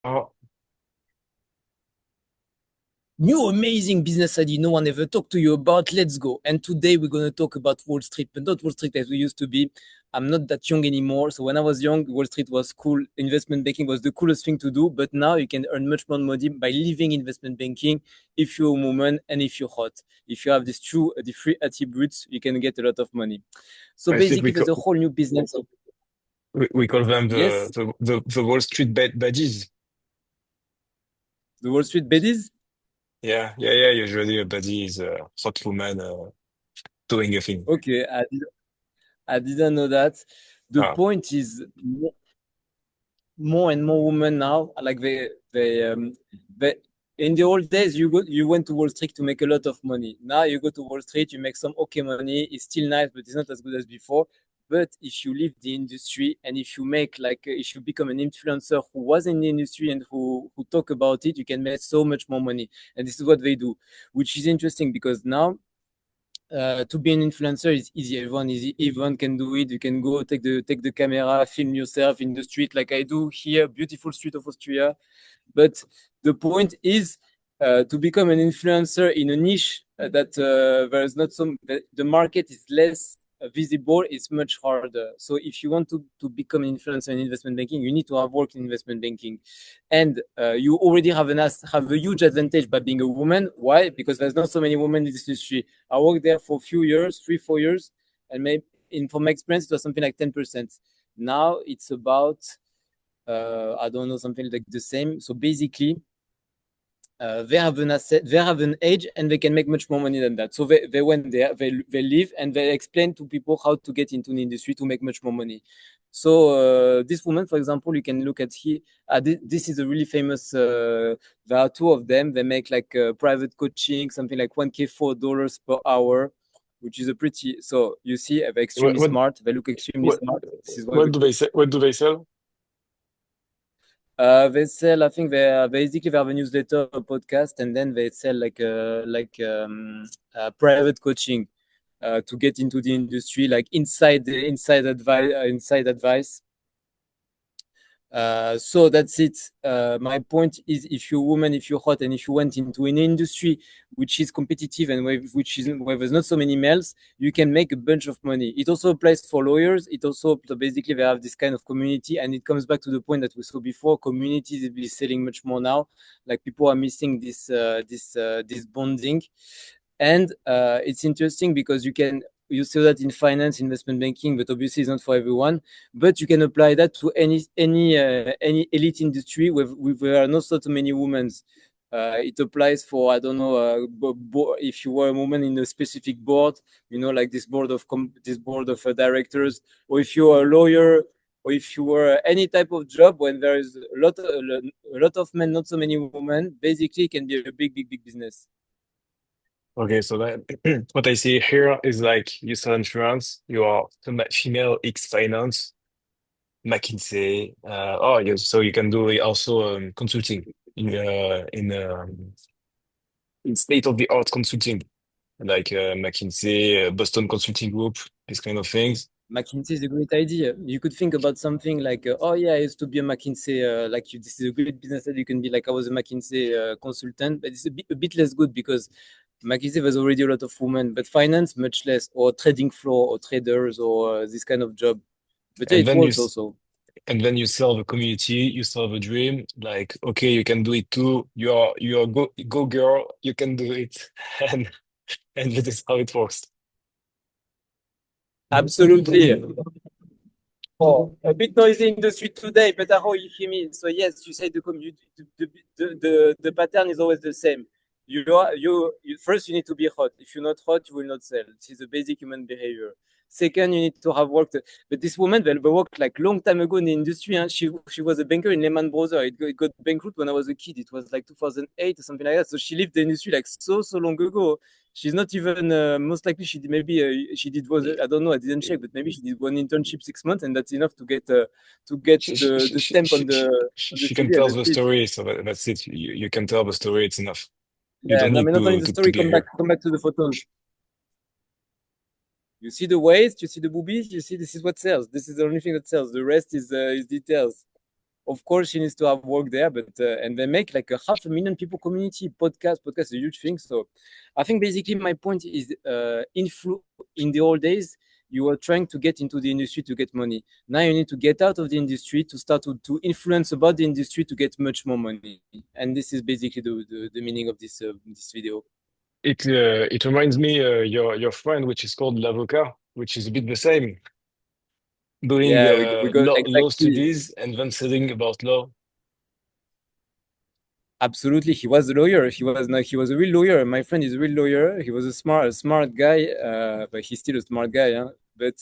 Oh, New amazing business idea no one ever talked to you about. Let's go. And today we're going to talk about Wall Street, but not Wall Street as we used to be. I'm not that young anymore. So when I was young, Wall Street was cool. Investment banking was the coolest thing to do. But now you can earn much more money by leaving investment banking if you're a woman and if you're hot. If you have the three attributes, you can get a lot of money. So I think basically, there's a whole new business. we call them Yes, the Wall Street baddies. the Wall Street baddies. Yeah. Usually a baddie is a hot woman doing a thing. Okay, I didn't know that. The Ah, point is more and more women now like they in the old days you went to Wall Street to make a lot of money. Now you go to Wall Street, you make some okay money. It's still nice, but it's not as good as before. But if you leave the industry and if you make if you become an influencer who was in the industry and who talk about it, you can make so much more money. And this is what they do, which is interesting because now to be an influencer is easy. Everyone can do it. You can go take the camera, film yourself in the street like I do here, beautiful street of Austria. But the point is to become an influencer in a niche that there is not some the market is less visible. It's much harder. So if you want to become an influencer in investment banking, you need to have worked in investment banking, and you already have a huge advantage by being a woman. Why? Because there's not so many women in this industry. I worked there for a few years, 3 4 years, and maybe in from my experience it was something like 10%. Now it's about I don't know, something like the same. So basically, they have an asset, they have an age, and they can make much more money than that. So they went there, they live, and they explain to people how to get into the industry to make much more money. So this woman, for example, you can look at here. This is a really famous. There are two of them. They make like private coaching, something like 1K $4 per hour, which is a pretty. So you see, they're what extremely what smart. They look extremely what smart. This is why what do they say? What do they sell? they sell. I think they basically they have a newsletter, a podcast, and then they sell private coaching to get into the industry, like inside advice. So that's it. My point is, if you're a woman, if you're hot, and if you went into an industry which is competitive and where there's not so many males, you can make a bunch of money. It also applies for lawyers. It also so basically they have this kind of community, and it comes back to the point that we saw before. Communities is selling much more now. Like people are missing this bonding, and it's interesting because you see that in finance, investment banking, but obviously it's not for everyone. But you can apply that to any elite industry with there are not so many women. It applies for I don't know if you were a woman in a specific board, like this board of directors, or if you are a lawyer, or if you were any type of job when there is a lot of men, not so many women. Basically, it can be a big business. Okay, so that what I see here is like you sell insurance, you are female X finance, McKinsey. Oh, yes, so you can do also consulting in state of the art consulting, like McKinsey, Boston Consulting Group, these kind of things. McKinsey is a great idea. You could think about something like, oh yeah, I used to be a McKinsey. This is a great business that you can be like, I was a McKinsey consultant, but it's a bit less good because McKinsey was already a lot of women, but finance much less, or trading floor, or traders, or this kind of job. But yeah, And it then works also. and then you sell the community, you sell the dream. Like, okay, you can do it too. You are go girl, you can do it, and and that is how it works. Absolutely. Oh, a bit noisy in the street today, but I hope you hear me. So yes, you say the pattern is always the same. First you need to be hot. If you're not hot, you will not sell. This is a basic human behavior. Second, you need to have worked. But this woman, they worked like long time ago in the industry. And she was a banker in Lehman Brothers. It got bankrupt when I was a kid. It was like 2008 or something like that. So she left the industry like so long ago. She's not even most likely she did maybe she did was I don't know, I didn't check, but maybe she did one internship 6 months, and that's enough to get the stamp on the She can CV, and tell that's the it. story, so that's it. You can tell the story, it's enough. You Yeah, don't no, need but not only the to story. be here. Come back to the photos. You see the waist, you see the boobies, you see this is what sells. This is the only thing that sells. The rest is details. Of course, she needs to have work there, but and they make like a 500,000 people community. Podcast is a huge thing. So I think basically my point is, in the old days, you were trying to get into the industry to get money. Now you need to get out of the industry to start to influence about the industry to get much more money. And this is basically the meaning of this video. It reminds me your friend, which is called L'Avocat, which is a bit the same, doing Yeah, we got law exactly. studies and then studying about law. Absolutely, he was a lawyer. He was a real lawyer. My friend is a real lawyer. He was a smart guy, but he's still a smart guy. Huh? But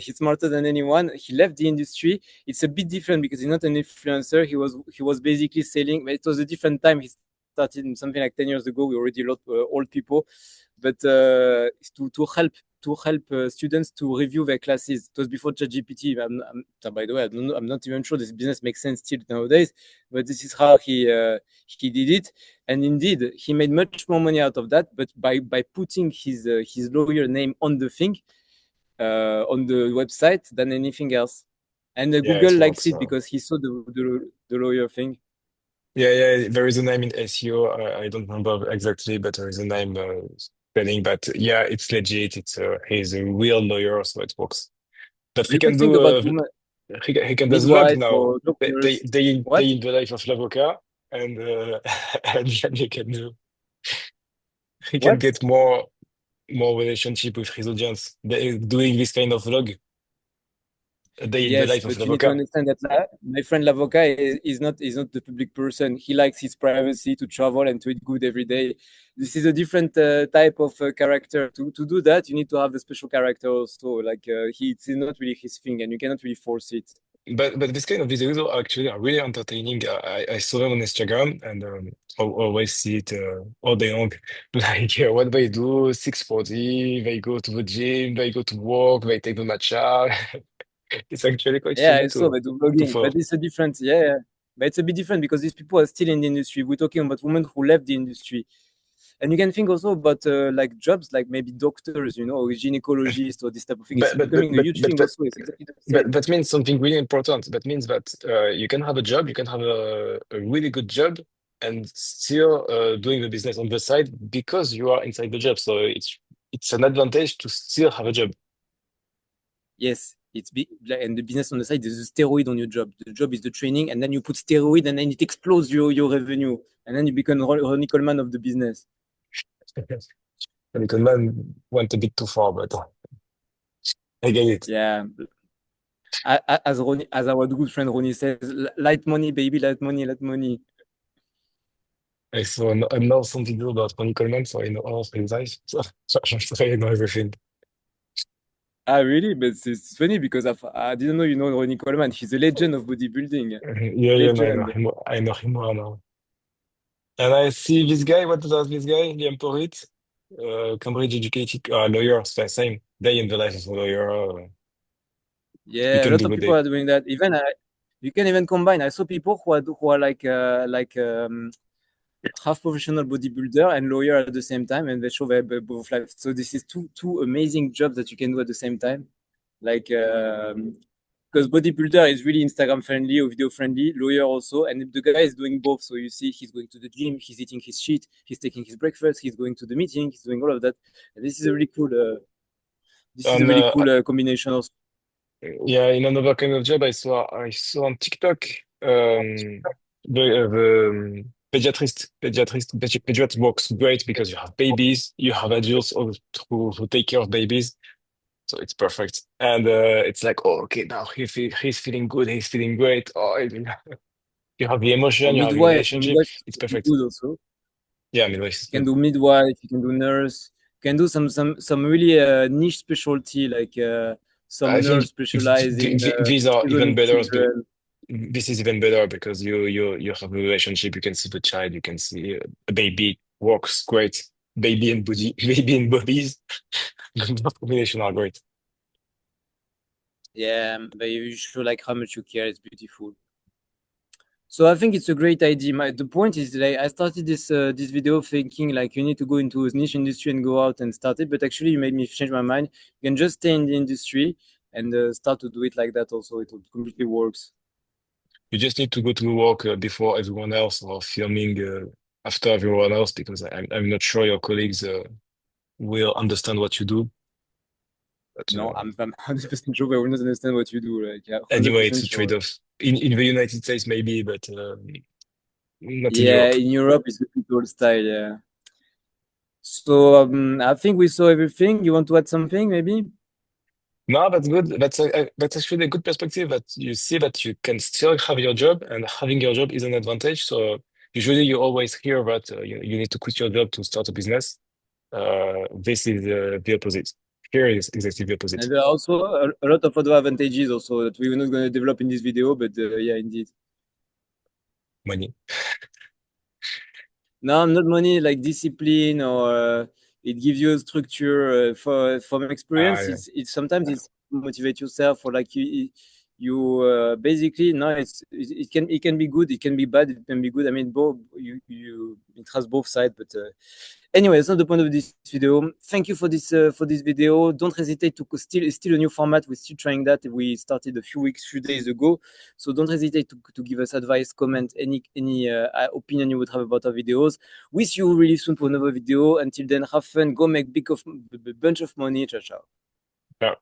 he's smarter than anyone. He left the industry. It's a bit different because he's not an influencer. He was basically selling. But it was a different time. He started something like 10 years ago. We already a lot old people, but to help students to review their classes. It was before ChatGPT. By the way, I'm not even sure this business makes sense still nowadays. But this is how he did it, and indeed he made much more money out of that, but by putting his lawyer name on the thing, on the website, than anything else. And Yeah, Google it likes works. it because he saw the lawyer thing. Yeah, yeah, there is a name in SEO. I don't remember exactly, but there is a name spelling. But yeah, it's legit. He's a real lawyer, so it works. But he You could can think do about women, he can do vlog midwife now. or doctors. Day What? in the life of Lavoca, and and then he can What? get more relationship with his audience. Doing this kind of vlog, a day in the Yes, life of but you need to Lavoca. understand that my friend Lavoca is not the public person. He likes his privacy to travel and to eat good every day. This is a different type of character. To do that, you need to have a special character also. Like it's not really his thing, and you cannot really force it. But this kind of videos are really entertaining. I saw them on Instagram and I always see it all day long. Like what they do, 6:40, they go to the gym, they go to work, they take the matcha. It's actually quite Yeah, funny I saw they do to vlogging, but follow. it's a different. Yeah, yeah. But it's a bit different because these people are still in the industry. We're talking about women who left the industry. And you can think also about like jobs like maybe doctors, or gynecologist or this type of thing. It's But but but becoming a but huge but thing but, also. It's exactly the but same. that means something really important. That means that you can have a job, you can have a really good job, and still doing the business on the side because you are inside the job. So it's an advantage to still have a job. Yes, and the business on the side is a steroid on your job. The job is the training, and then you put steroid, and then it explodes your revenue, and then you become Ronnie Coleman of the business. Little man went a bit too far, but I get it. Yeah, as our good friend Ronnie says, light money, baby, light money, light money. I know some video about Ronnie Coleman, so I know all of his eyes. So I know everything. Ah, really? But it's funny because I didn't know you know Ronnie Coleman. He's a legend of bodybuilding. Yeah, yeah, no, Legend. I know him well now. And I see this guy, what does this guy, Liam Porritt, Cambridge educated lawyer, same day in the life of a lawyer. You Yeah, a can lot do of a people day. are doing that. Even you can even combine. I saw people who are like half professional bodybuilder and lawyer at the same time, and they show their both life. So this is two amazing jobs that you can do at the same time. Like because bodybuilder is really Instagram friendly or video friendly, lawyer also, and the guy is doing both. So you see, he's going to the gym, he's eating his shit, he's taking his breakfast, he's going to the meeting, he's doing all of that. And this is a really cool. This is a And really cool combination also. yeah, in another kind of job, I saw on TikTok the pediatrist works great because you have babies, you have adults who take care of babies, so it's perfect. And it's like, oh, okay, now he's feeling good, he's feeling great. Oh, you have the Or emotion, you have the midwife. relationship. Midwife It's is really perfect. good also. Yeah, midwife is You can good. do midwife, you can do nurse, you can do some really niche specialty like I some think nurse specialize in these are even trisomic better. children. This is even better because you have a relationship. You can see the child. You can see a baby works great. Baby and body, baby and bodies. The combination are great. Yeah, but you show like how much you care. It's beautiful. So I think it's a great idea. The point is like I started this video thinking like you need to go into a niche industry and go out and start it, but actually you made me change my mind. You can just stay in the industry and start to do it like that. Also, it completely works. you just need to go to work before everyone else or filming after everyone else because I'm not sure your colleagues will understand what you do. But No, I'm 100% sure they will not understand what you do. Like, yeah, anyway, it's 100% a sure. trade-off. In the United States, maybe, but not in Yeah, Europe. in Europe, it's a bit old style. Yeah. So I think we saw everything. You want to add something, maybe? No, that's good. That's actually a good perspective that you see that you can still have your job and having your job is an advantage. So usually you always hear that you need to quit your job to start a business. This is the opposite. Here is exactly the opposite. And there are also a lot of other advantages also that we were not going to develop in this video, but yeah, indeed. Money. No, not money, like discipline or it gives you a structure. For from Ah, experience, yeah. it's sometimes it's to motivate yourself or like you basically no, it can be good, it can be bad, it can be good. I mean, both you it has both sides, but anyway, that's not the point of this video. Thank you for this video. Don't hesitate to still a new format. We're still trying that. We started a few days ago. So don't hesitate to give us advice, comment, any opinion you would have about our videos. We see you really soon for another video. Until then, have fun. Go make bunch of money. Ciao, ciao. Yeah.